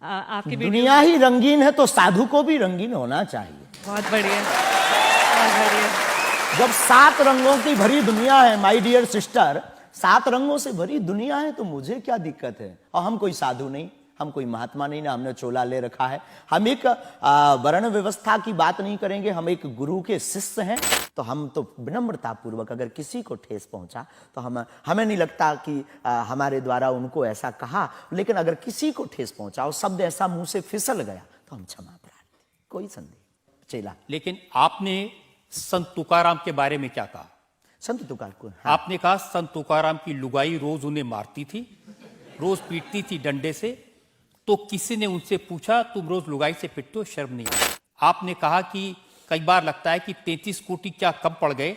आपकी दुनिया ही रंगीन है तो साधु को भी रंगीन होना चाहिए। बहुत बढ़िया, बहुत बढ़िया। जब 7 रंगों की भरी दुनिया है माय डियर सिस्टर, 7 रंगों से भरी दुनिया है, तो मुझे क्या दिक्कत है? और हम कोई साधु नहीं, हम कोई महात्मा नहीं ना, हमने चोला ले रखा है। हम एक वर्ण व्यवस्था की बात नहीं करेंगे, हम एक गुरु के शिष्य हैं। तो हम तो विनम्रता पूर्वक अगर किसी को ठेस पहुंचा तो हमें नहीं लगता कि हमारे द्वारा उनको ऐसा कहा, लेकिन अगर किसी को ठेस पहुंचा और शब्द ऐसा मुंह से फिसल गया तो हम क्षमा प्रार्थी, कोई संदेह चेला। लेकिन आपने संत तुकाराम के बारे में क्या कहा? संत तुकार को हाँ। आपने कहा संत तुकाराम की लुगाई रोज उन्हें मारती थी, रोज पीटती थी डंडे से। तो किसी ने उनसे पूछा तुम रोज लुगाई से पिटते हो, शर्म नहीं आई? आपने कहा कि कई बार लगता है कि 33 कोटि क्या कम पड़ गए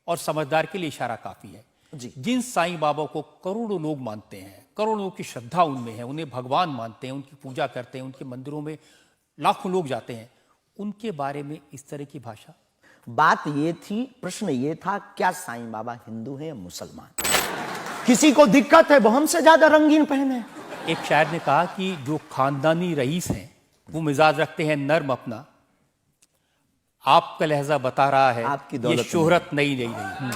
और समझदार के लिए इशारा काफी है। जी। जिन साईं बाबा को करोड़ों लोग मानते हैं, करोड़ों लोग की श्रद्धा उनमें है, उन्हें भगवान मानते हैं, उनकी पूजा करते हैं, उनके मंदिरों में लाखों लोग जाते हैं, उनके बारे में इस तरह की भाषा? बात ये थी, प्रश्न ये था, क्या साईं बाबा हिंदू हैं या मुसलमान? किसी को दिक्कत है वो हमसे ज्यादा रंगीन पहने। एक शायर ने कहा कि जो खानदानी रईस हैं वो मिजाज रखते हैं नर्म अपना, आपका लहजा बता रहा है आपकी ये शोहरत नई नहीं रही।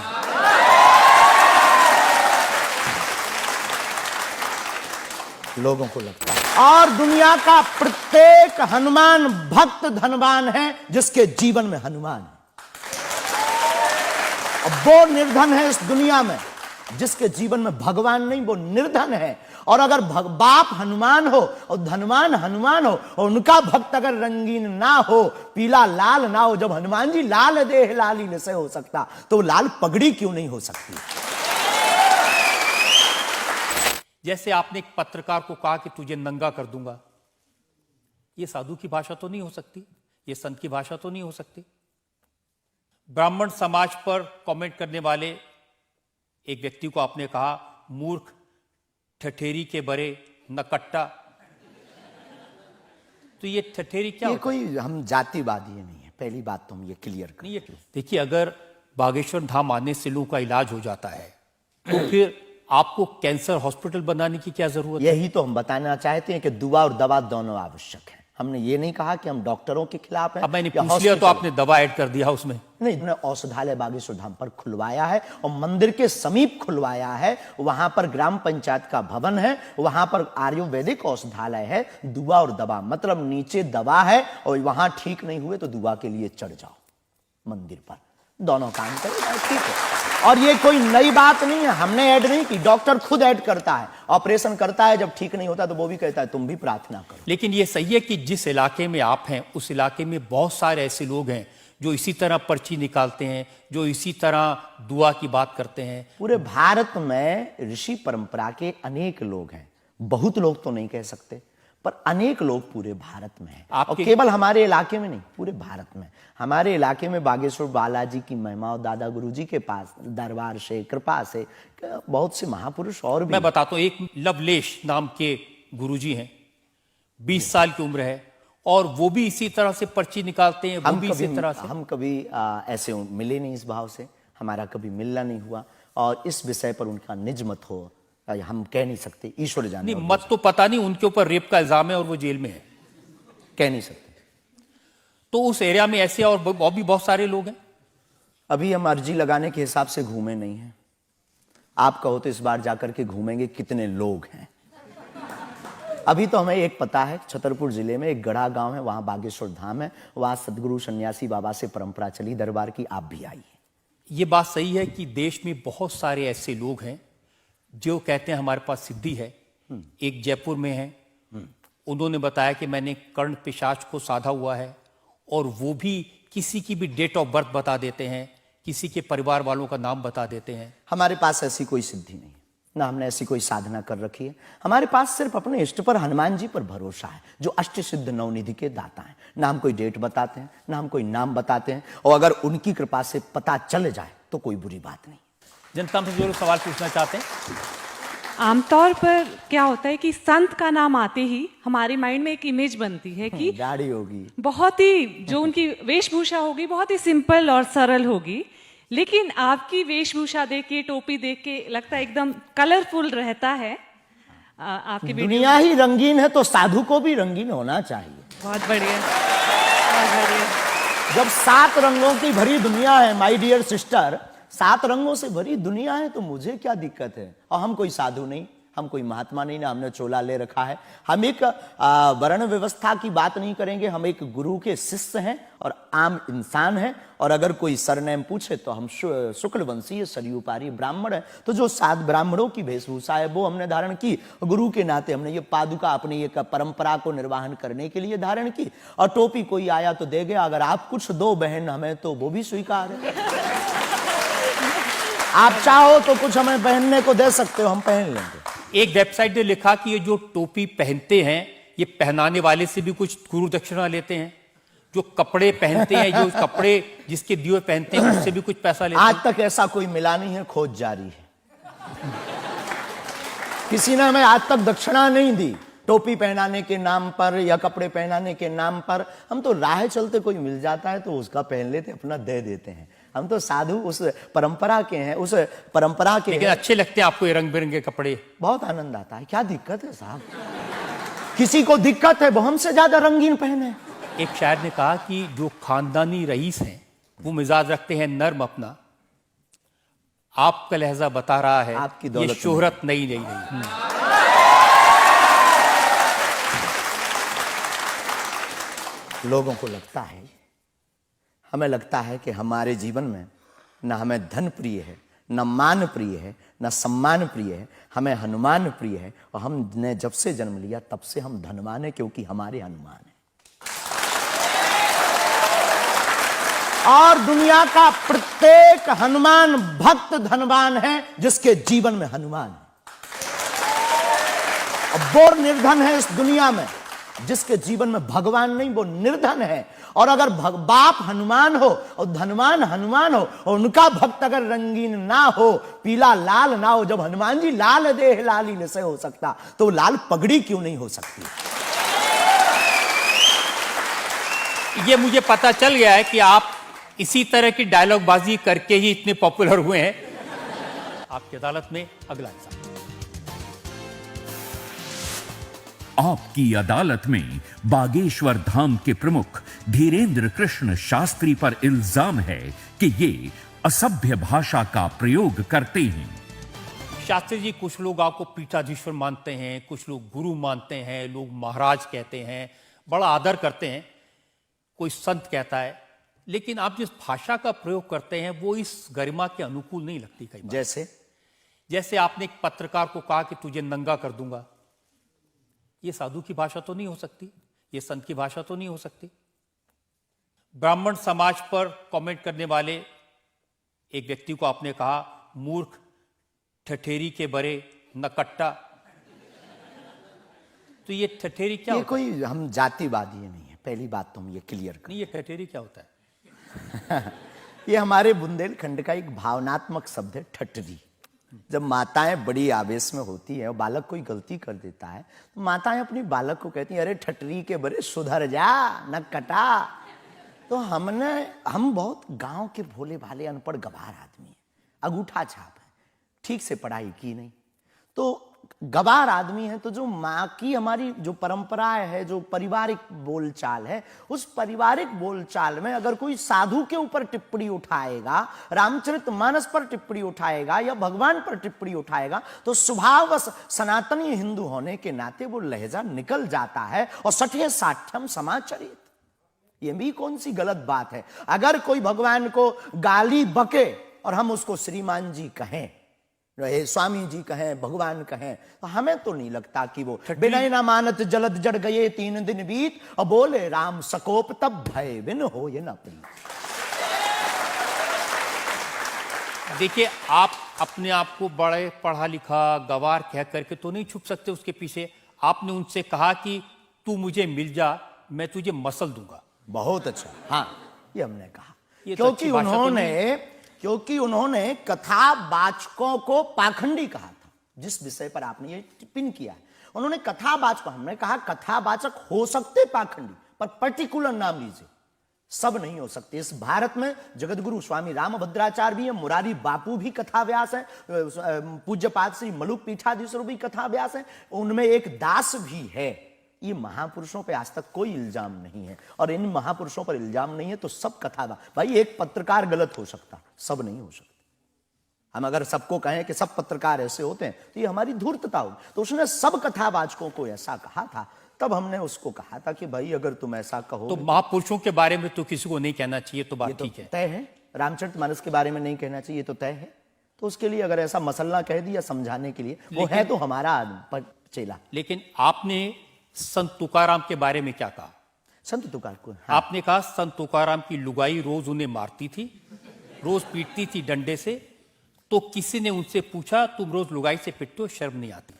लोगों को लगता है। और दुनिया का प्रत्येक हनुमान भक्त धनवान है जिसके जीवन में हनुमान है। अब वो निर्धन है इस दुनिया में जिसके जीवन में भगवान नहीं, वो निर्धन है। और अगर बाप हनुमान हो और धनवान हनुमान हो और उनका भक्त अगर रंगीन ना हो, पीला लाल ना हो, जब हनुमान जी लाल देह लाली से हो सकता तो लाल पगड़ी क्यों नहीं हो सकती? जैसे आपने एक पत्रकार को कहा कि तुझे नंगा कर दूंगा, यह साधु की भाषा तो नहीं हो सकती, यह संत की भाषा तो नहीं हो सकती। ब्राह्मण समाज पर कमेंट करने वाले एक व्यक्ति को आपने कहा मूर्ख, ठठेरी के बरे, नकट्टा। तो ये ठठेरी क्या? ये कोई हम जातिवादी नहीं है, पहली बात तो हम ये क्लियर करें। देखिए, अगर बागेश्वर धाम आने से लोगों का इलाज हो जाता है तो फिर आपको कैंसर हॉस्पिटल बनाने की क्या जरूरत है? यही तो हम बताना चाहते हैं कि दुआ और दवा दोनों आवश्यक है। हमने ये नहीं कहा कि हम डॉक्टरों के खिलाफ हैं। अब मैंने पूछ लिया तो आपने दवा ऐड कर दिया उसमें। नहीं, हमने औषधालय बागेश्वर धाम पर खुलवाया है और मंदिर के समीप खुलवाया है। वहां पर ग्राम पंचायत का भवन है, वहां पर आयुर्वेदिक औषधालय है। दुआ और दवा मतलब नीचे दवा है और वहां ठीक नहीं हुए तो दुआ के लिए चढ़ जाओ मंदिर पर, दोनों काम करेगा, ठीक है। और ये कोई नई बात नहीं है, हमने ऐड नहीं की, डॉक्टर खुद ऐड करता है। ऑपरेशन करता है, जब ठीक नहीं होता तो वो भी कहता है तुम भी प्रार्थना करो। लेकिन ये सही है कि जिस इलाके में आप हैं उस इलाके में बहुत सारे ऐसे लोग हैं जो इसी तरह पर्ची निकालते हैं, जो इसी तरह दुआ की बात करते हैं। पूरे भारत में ऋषि परंपरा के अनेक लोग हैं, बहुत लोग तो नहीं कह सकते पर अनेक लोग पूरे भारत में हैं। और केवल हमारे इलाके में नहीं, पूरे भारत में। हमारे इलाके में बागेश्वर बालाजी की महिमा और दादा गुरुजी के पास दरबार से कृपा से बहुत से महापुरुष और भी। मैं बताता हूं, एक लवलेश नाम के गुरुजी हैं, 20 साल की उम्र है और वो भी इसी तरह से पर्ची निकालते हैं। वो भी इसी तरह से। हम कभी ऐसे मिले नहीं, इस भाव से हमारा कभी मिलना नहीं हुआ और इस विषय पर उनका निज मत हो हम कह नहीं सकते, ईश्वर जाने। नहीं, मत तो पता नहीं, उनके ऊपर रेप का इल्जाम है और वो जेल में है, कह नहीं सकते। तो उस एरिया में ऐसे और भी बहुत सारे लोग हैं। अभी हम अर्जी लगाने के हिसाब से घूमे नहीं हैं। आप कहो तो इस बार जाकर के घूमेंगे कितने लोग हैं। अभी तो हमें एक पता है, छतरपुर जिले में एक गढ़ा गांव है, वहां बागेश्वर धाम है, वहां सदगुरु सन्यासी बाबा से परंपरा चली दरबार की, आप भी आइए। ये बात सही है कि देश में बहुत सारे ऐसे लोग हैं जो कहते हैं हमारे पास सिद्धि है। एक जयपुर में है, उन्होंने बताया कि मैंने कर्ण पिशाच को साधा हुआ है और वो भी किसी की भी डेट ऑफ बर्थ बता देते हैं, किसी के परिवार वालों का नाम बता देते हैं। हमारे पास ऐसी कोई सिद्धि नहीं, ना हमने ऐसी कोई साधना कर रखी है। हमारे पास सिर्फ अपने इष्ट पर, हनुमान जी पर भरोसा है जो अष्ट सिद्ध नवनिधि के दाता हैं। ना हम कोई डेट बताते हैं, ना हम कोई नाम बताते हैं, और अगर उनकी कृपा से पता चल जाए तो कोई बुरी बात नहीं। जनता से जो लोग सवाल पूछना चाहते हैं, आमतौर पर क्या होता है कि संत का नाम आते ही हमारे माइंड में एक इमेज बनती है कि गाड़ी होगी, बहुत ही जो उनकी वेशभूषा होगी बहुत ही सिंपल और सरल होगी। लेकिन आपकी वेशभूषा देख के, टोपी देख के लगता है एकदम कलरफुल रहता है। आपकी वीडियो दुनिया ही रंगीन है तो साधु को भी रंगीन होना चाहिए। बहुत बढ़िया, बहुत बढ़िया। जब 7 रंगों की भरी दुनिया है माय डियर सिस्टर, 7 रंगों से भरी दुनिया है तो मुझे क्या दिक्कत है। और हम कोई साधु नहीं, हम कोई महात्मा नहीं, ना हमने चोला ले रखा है। हम एक वर्ण व्यवस्था की बात नहीं करेंगे, हम एक गुरु के शिष्य हैं और आम इंसान हैं। और अगर कोई सरनेम पूछे तो हम शुक्ल वंशीय सरयूपारी ब्राह्मण है। तो जो 7 ब्राह्मणों की वेशभूषा है वो हमने धारण की, गुरु के नाते हमने ये पादुका अपनी एक परंपरा को निर्वाहन करने के लिए धारण की। और टोपी कोई आया तो दे गया, अगर आप कुछ दो बहन हमें तो वो भी स्वीकार है। आप चाहो तो कुछ हमें पहनने को दे सकते हो, हम पहन लेंगे। एक वेबसाइट ने लिखा कि ये जो टोपी पहनते हैं ये पहनाने वाले से भी कुछ गुरु दक्षिणा लेते हैं, जो कपड़े पहनते हैं, जो कपड़े जिसके दिए पहनते हैं उससे भी कुछ पैसा लेते हैं। आज तक ऐसा कोई मिला नहीं है, खोज जारी है। किसी ने हमें आज तक दक्षिणा नहीं दी टोपी पहनाने के नाम पर या कपड़े पहनाने के नाम पर। हम तो राह चलते कोई मिल जाता है तो उसका पहन लेते, अपना दे देते हैं। हम तो साधु उस परंपरा के हैं, उस परंपरा के लेकिन अच्छे लगते हैं आपको ये रंग बिरंगे कपड़े? बहुत आनंद आता है। क्या दिक्कत है साहब? किसी को दिक्कत है वो हमसे ज्यादा रंगीन पहने। एक शायर ने कहा कि जो खानदानी रईस हैं वो मिजाज रखते हैं नर्म अपना, आपका लहजा बता रहा है आपकी ये दौलत शोहरत नई नई नहीं। लोगों को लगता है, हमें लगता है कि हमारे जीवन में न हमें धन प्रिय है, न मान प्रिय है, न सम्मान प्रिय है, हमें हनुमान प्रिय है। और हमने जब से जन्म लिया तब से हम धनवान हैं, क्योंकि हमारे हनुमान हैं। और दुनिया का प्रत्येक हनुमान भक्त धनवान है जिसके जीवन में हनुमान है। और वो निर्धन है इस दुनिया में जिसके जीवन में भगवान नहीं, वो निर्धन है। और अगर बाप हनुमान हो और धनवान हनुमान हो और उनका भक्त अगर रंगीन ना हो, पीला लाल ना हो, जब हनुमान जी लाल देह लाली से हो सकता तो लाल पगड़ी क्यों नहीं हो सकती? ये मुझे पता चल गया है कि आप इसी तरह की डायलॉग बाजी करके ही इतने पॉपुलर हुए हैं। आपकी अदालत में अगला इंसान। आपकी अदालत में बागेश्वर धाम के प्रमुख धीरेन्द्र कृष्ण शास्त्री पर इल्जाम है कि ये असभ्य भाषा का प्रयोग करते हैं। शास्त्री जी, कुछ लोग आपको पीठाधीश्वर मानते हैं, कुछ लोग गुरु मानते हैं, लोग महाराज कहते हैं, बड़ा आदर करते हैं, कोई संत कहता है, लेकिन आप जिस भाषा का प्रयोग करते हैं वो इस गरिमा के अनुकूल नहीं लगती कई बार। जैसे आपने एक पत्रकार को कहा कि तुझे नंगा कर दूंगा, ये साधु की भाषा तो नहीं हो सकती, ये संत की भाषा तो नहीं हो सकती। ब्राह्मण समाज पर कमेंट करने वाले एक व्यक्ति को आपने कहा मूर्ख, ठठेरी के बरे, नकट्टा। तो ये ठठेरी क्या ये होता कोई हम जातिवादी नहीं है, पहली बात तो हम ये क्लियर करें। नहीं, ये ठठेरी क्या होता है? ये हमारे बुंदेलखंड का एक भावनात्मक शब्द है, ठठरी। जब माताएं बड़ी आवेश में होती है और बालक कोई गलती कर देता है तो माताएं अपनी बालक को कहती हैं, अरे ठठरी के बरे सुधर जा, न कटा। तो हम बहुत गांव के भोले भाले अनपढ़ गवार आदमी हैं, अंगूठा छाप है, ठीक से पढ़ाई की नहीं, तो गवार आदमी है। तो जो माँ की हमारी जो परंपरा है, जो पारिवारिक बोलचाल है, उस पारिवारिक बोलचाल में अगर कोई साधु के ऊपर टिप्पणी उठाएगा, रामचरितमानस पर टिप्पणी उठाएगा या भगवान पर टिप्पणी उठाएगा, तो स्वभावश सनातनी हिंदू होने के नाते वो लहजा निकल जाता है। और सठे साठ्यम समाचरित, ये भी कौन सी गलत बात है? अगर कोई भगवान को गाली बके और हम उसको श्रीमान जी कहें, स्वामी जी कहें, भगवान कहें, तो हमें तो नहीं लगता कि वो बिनय ना मानत जलद जड़ गए 3 दिन बीत, और बोले राम सकोप तब भय बिन हो ये न प्रीत। देखिए, आप अपने आप को बड़े पढ़ा लिखा गवार कह करके तो नहीं छुप सकते उसके पीछे। आपने उनसे कहा कि तू मुझे मिल जा, मैं तुझे मसल दूंगा। बहुत अच्छा, हाँ, ये हमने कहा, ये तो अच्छी भाषा तो नहीं। क्योंकि उन्होंने कथावाचकों को पाखंडी कहा था, जिस विषय पर आपने ये टिप्पणी किया है। उन्होंने कथावाचक, हमने कहा कथावाचक हो सकते पाखंडी, पर पर्टिकुलर नाम लीजिए, सब नहीं हो सकते। इस भारत में जगतगुरु स्वामी रामभद्राचार्य भी है, मुरारी बापू भी कथा व्यास है, पूज्यपाद श्री मलुक पीठाधीश्वर भी कथा व्यास है, उनमें एक दास भी है। ये महापुरुषों पे आज तक कोई इल्जाम नहीं है, और इन महापुरुषों पर इल्जाम नहीं है तो सब कथा भाई एक पत्रकार गलत हो सकता, सब नहीं हो सकता। हम अगर सबको कहें कि सब पत्रकार ऐसे होते हैं तो ये हमारी धूर्तता होगी। तो उसने सब कथावाचकों को ऐसा कहा था, तब हमने उसको कहा था कि भाई अगर तुम ऐसा कहो तो महापुरुषों के बारे में तो किसी को नहीं कहना चाहिए, तो बात ठीक है, तय है। रामचरितमानस के बारे में नहीं कहना चाहिए तो तय है। तो उसके लिए अगर ऐसा मसला कह दिया समझाने के लिए, वो है तो हमारा चेला। लेकिन आपने संत तुकाराम के बारे में क्या कहा? संत तुकार को हाँ। आपने कहा संत तुकाराम की लुगाई रोज उन्हें मारती थी, रोज पीटती थी डंडे से। तो किसी ने उनसे पूछा तुम रोज लुगाई से पिटते हो, शर्म नहीं आती?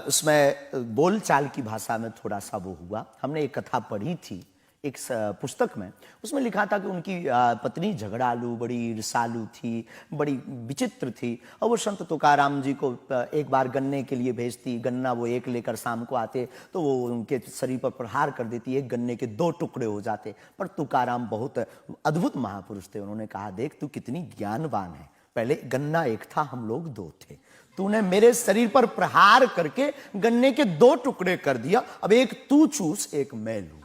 उसमें बोलचाल की भाषा में थोड़ा सा वो हुआ। हमने एक कथा पढ़ी थी एक पुस्तक में, उसमें लिखा था कि उनकी पत्नी झगड़ालू, बड़ी ईर्षालु थी, बड़ी विचित्र थी, और वो संत तुकाराम जी को एक बार गन्ने के लिए भेजती, गन्ना वो एक लेकर शाम को आते तो वो उनके शरीर पर प्रहार कर देती, एक गन्ने के 2 टुकड़े हो जाते। पर तुकाराम बहुत अद्भुत महापुरुष थे, उन्होंने कहा देख तू कितनी ज्ञानवान है, पहले गन्ना एक था हम लोग 2 थे, तूने मेरे शरीर पर प्रहार करके गन्ने के 2 टुकड़े कर दिया, अब एक तू चूस एक मैं लूं।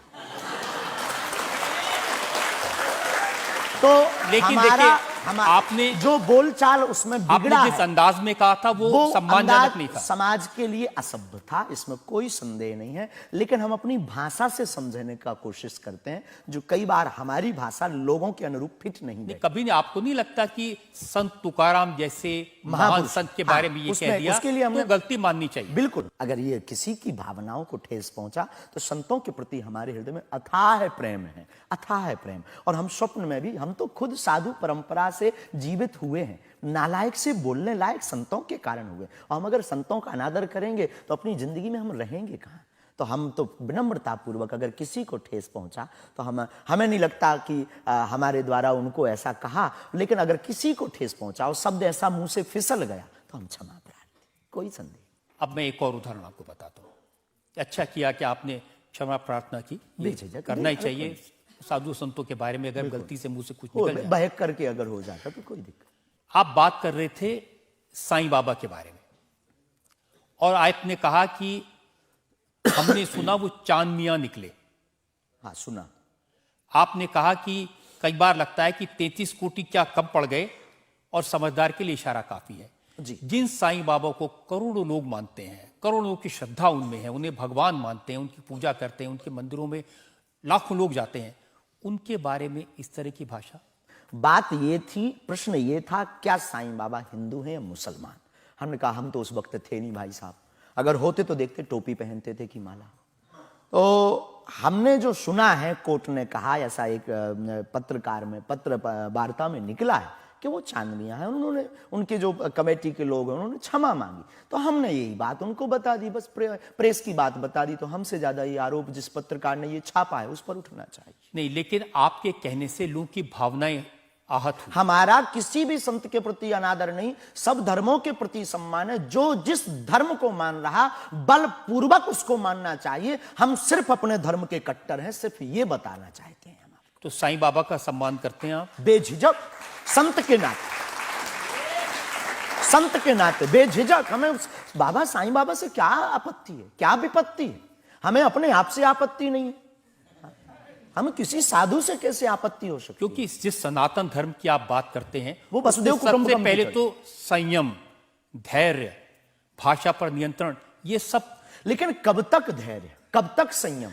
तो लेकिन हमारा आपने जो बोलचाल उसमें बिगड़ा आपने जिस अंदाज में कहा था वो सम्मानजनक नहीं था, समाज के लिए असभ्य था, इसमें कोई संदेह नहीं है। लेकिन हम अपनी भाषा से समझने का कोशिश करते हैं, जो कई बार हमारी भाषा लोगों के अनुरूप फिट नहीं है। कभी नहीं आपको नहीं लगता कि संत तुकाराम जैसे महान संत के बारे में ये कह दिया, उसके लिए हमने तो गलती माननी चाहिए? बिल्कुल। अगर ये किसी की भावनाओं को ठेस पहुंचा तो संतों के प्रति हमारे हृदय में अथाह प्रेम है, अथाह प्रेम। और हम स्वप्न में भी, हम तो खुद साधु परंपरा से जीवित हुए हैं, नालायक से बोलने लायक संतों के कारण हुए। और हम अगर संतों का अनादर करेंगे तो अपनी जिंदगी में हम रहेंगे कहां? तो हम तो विनम्रता पूर्वक अगर किसी को ठेस पहुंचा तो हमें नहीं लगता कि हमारे द्वारा उनको ऐसा कहा, लेकिन अगर किसी को ठेस पहुंचा और शब्द ऐसा मुंह से फिसल गया तो हम क्षमा प्रार्थी, कोई संदेह। अब मैं एक और उदाहरण आपको बताता हूँ। अच्छा किया कि आपने क्षमा प्रार्थना की, ये करना ही चाहिए। साधु संतों के बारे में अगर गलती से मुंह से कुछ निकल जाए, बहक करके अगर हो जाता तो कोई दिक्कत। आप बात कर रहे थे साईं बाबा के बारे में, और आपने कहा कि हमने सुना वो चांद मियां निकले। हाँ सुना। आपने कहा कि कई बार लगता है कि 33 कोटि क्या कम पड़ गए, और समझदार के लिए इशारा काफी है जी। जिन साईं बाबा को करोड़ों लोग मानते हैं, करोड़ों लोग की श्रद्धा उनमें है, उन्हें भगवान मानते हैं, उनकी पूजा करते हैं, उनके मंदिरों में लाखों लोग जाते हैं, उनके बारे में इस तरह की भाषा? बात ये थी, प्रश्न ये था क्या साईं बाबा हिंदू हैं या मुसलमान? हमने कहा हम तो उस वक्त थे नहीं भाई साहब, अगर होते तो देखते टोपी पहनते थे कि माला। तो हमने जो सुना है, कोर्ट ने कहा, ऐसा एक पत्रकार में पत्र वार्ता में निकला है कि वो चांद मियां है। उन्होंने, उनके जो कमेटी के लोग हैं, उन्होंने क्षमा मांगी, तो हमने यही बात उनको बता दी, बस प्रेस की बात बता दी। तो हमसे ज्यादा ये आरोप जिस पत्रकार ने ये छापा है उस पर उठना चाहिए। नहीं, लेकिन आपके कहने से लोगों की भावनाएं आहत हुई। हमारा किसी भी संत के प्रति अनादर नहीं, सब धर्मों के प्रति सम्मान है। जो जिस धर्म को मान रहा बलपूर्वक उसको मानना चाहिए। हम सिर्फ अपने धर्म के कट्टर हैं, सिर्फ ये बताना चाहते हैं। तो साईं बाबा का सम्मान करते हैं आप? बेझिझक, संत के नाते, संत के नाते बेझिझक। हमें बाबा साईं बाबा से क्या आपत्ति है, क्या विपत्ति है? हमें अपने आप से आपत्ति नहीं है, हमें किसी साधु से कैसे आपत्ति हो सकती? क्योंकि जिस सनातन धर्म की आप बात करते हैं वो वसुदेव कुटुंबकम सबसे पहले तो संयम, धैर्य, भाषा पर नियंत्रण, ये सब। लेकिन कब तक धैर्य, कब तक संयम?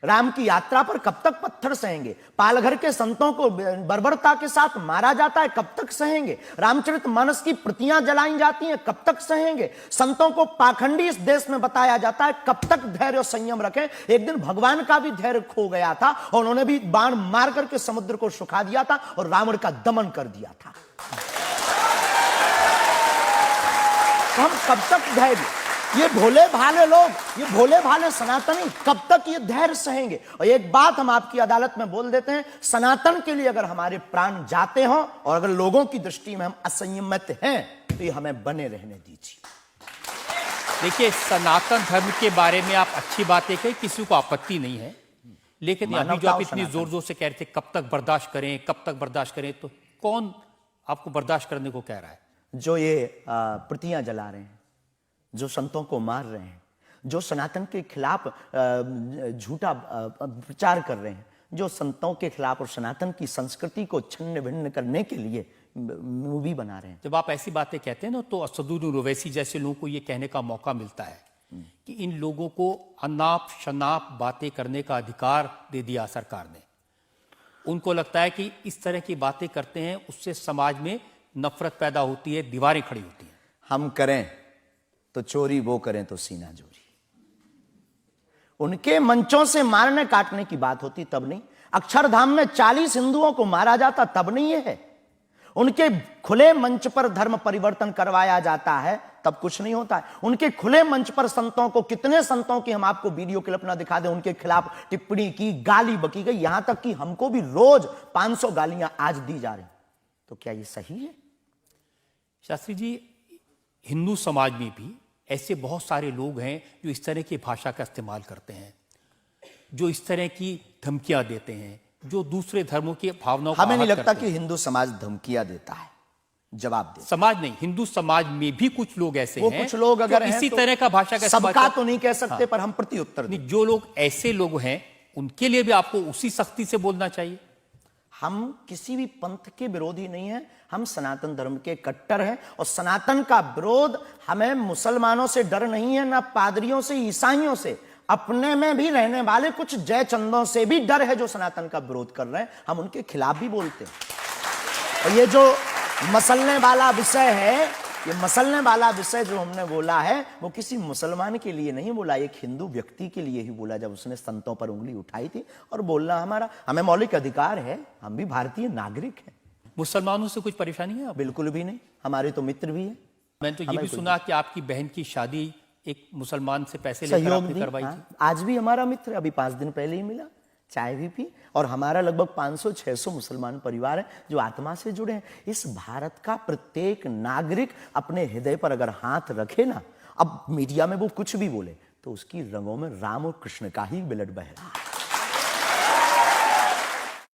राम की यात्रा पर कब तक पत्थर सहेंगे? पालघर के संतों को बर्बरता के साथ मारा जाता है, कब तक सहेंगे? रामचरितमानस की प्रतियां जलाई जाती हैं, कब तक सहेंगे? संतों को पाखंडी इस देश में बताया जाता है, कब तक धैर्य और संयम रखें? एक दिन भगवान का भी धैर्य खो गया था और उन्होंने भी बाण मार करके समुद्र को सुखा दिया था और रावण का दमन कर दिया था। तो हम कब तक धैर्य, ये भोले भाले लोग, ये भोले भाले सनातनी कब तक ये धैर्य सहेंगे? और एक बात हम आपकी अदालत में बोल देते हैं, सनातन के लिए अगर हमारे प्राण जाते हों और अगर लोगों की दृष्टि में हम असंयमित हैं तो ये हमें बने रहने दीजिए। देखिए, सनातन धर्म के बारे में आप अच्छी बातें कही, किसी को आपत्ति नहीं है, लेकिन अभी जो मानवता आप और इतनी सनातन। जोर जोर से कह रहे थे कब तक बर्दाश्त करें, कब तक बर्दाश्त करें, तो कौन आपको बर्दाश्त करने को कह रहा है? जो ये प्रतियां जला रहे हैं, जो संतों को मार रहे हैं, जो सनातन के खिलाफ झूठा प्रचार कर रहे हैं, जो संतों के खिलाफ और सनातन की संस्कृति को छिन्न भिन्न करने के लिए मूवी बना रहे हैं। जब आप ऐसी बातें कहते हैं ना, तो असदुद्दीन ओवैसी जैसे लोगों को ये कहने का मौका मिलता है कि इन लोगों को अनाप शनाप बातें करने का अधिकार दे दिया सरकार ने। उनको लगता है कि इस तरह की बातें करते हैं उससे समाज में नफरत पैदा होती है, दीवारें खड़ी होती हैं। हम करें तो चोरी, वो करें तो सीना जोरी। उनके मंचों से मारने काटने की बात होती तब नहीं, अक्षरधाम में 40 हिंदुओं को मारा जाता तब नहीं है, उनके खुले मंच पर धर्म परिवर्तन करवाया जाता है तब कुछ नहीं होता है। उनके खुले मंच पर संतों को, कितने संतों की हम आपको वीडियो क्लिप ना दिखा दें, उनके खिलाफ टिप्पणी की, गाली बकी गई, यहां तक कि हमको भी रोज 500 गालियां आज दी जा रही। तो क्या ये सही है? शास्त्री जी, हिंदू समाज में भी ऐसे बहुत सारे लोग हैं जो इस तरह की भाषा का इस्तेमाल करते हैं, जो इस तरह की धमकियां देते हैं, जो दूसरे धर्मों की भावनाओं को हमें नहीं आहत लगता करते कि हिंदू समाज धमकियां देता है, जवाब दे। समाज नहीं, हिंदू समाज में भी कुछ लोग ऐसे वो हैं कुछ लोग अगर जो हैं इसी तो तरह का भाषा का इस्तेमाल सबका करते तो नहीं कह सकते, पर हम प्रत्युत्तर दें। नहीं, जो लोग ऐसे लोग हैं उनके लिए भी आपको उसी सख्ती से बोलना चाहिए। हम किसी भी पंथ के विरोधी नहीं हैं, हम सनातन धर्म के कट्टर हैं, और सनातन का विरोध हमें मुसलमानों से डर नहीं है, ना पादरियों से, ईसाइयों से, अपने में भी रहने वाले कुछ जय चंदों से भी डर है जो सनातन का विरोध कर रहे हैं। हम उनके खिलाफ भी बोलते हैं। और ये जो मसलने वाला विषय है, ये मसलने वाला विषय जो हमने बोला है, वो किसी मुसलमान के लिए नहीं बोला, एक हिंदू व्यक्ति के लिए ही बोला, जब उसने संतों पर उंगली उठाई थी। और बोलना हमें मौलिक अधिकार है, हम भी भारतीय नागरिक हैं। मुसलमानों से कुछ परेशानी है? बिल्कुल भी नहीं, हमारे तो मित्र भी हैं। मैंने तो ये हमें भी कोई सुना कि आपकी बहन की शादी एक मुसलमान से पैसे लेकर सहयोग आपने दी, करवाई हाँ। थी। आज भी हमारा मित्र, अभी 5 दिन पहले ही मिला, चाय भी पी। और हमारा लगभग 500-600 मुसलमान परिवार है जो आत्मा से जुड़े हैं। इस भारत का प्रत्येक नागरिक अपने हृदय पर अगर हाथ रखे ना, अब मीडिया में वो कुछ भी बोले, तो उसकी रंगों में राम और कृष्ण का ही ब्लड बह रहा है।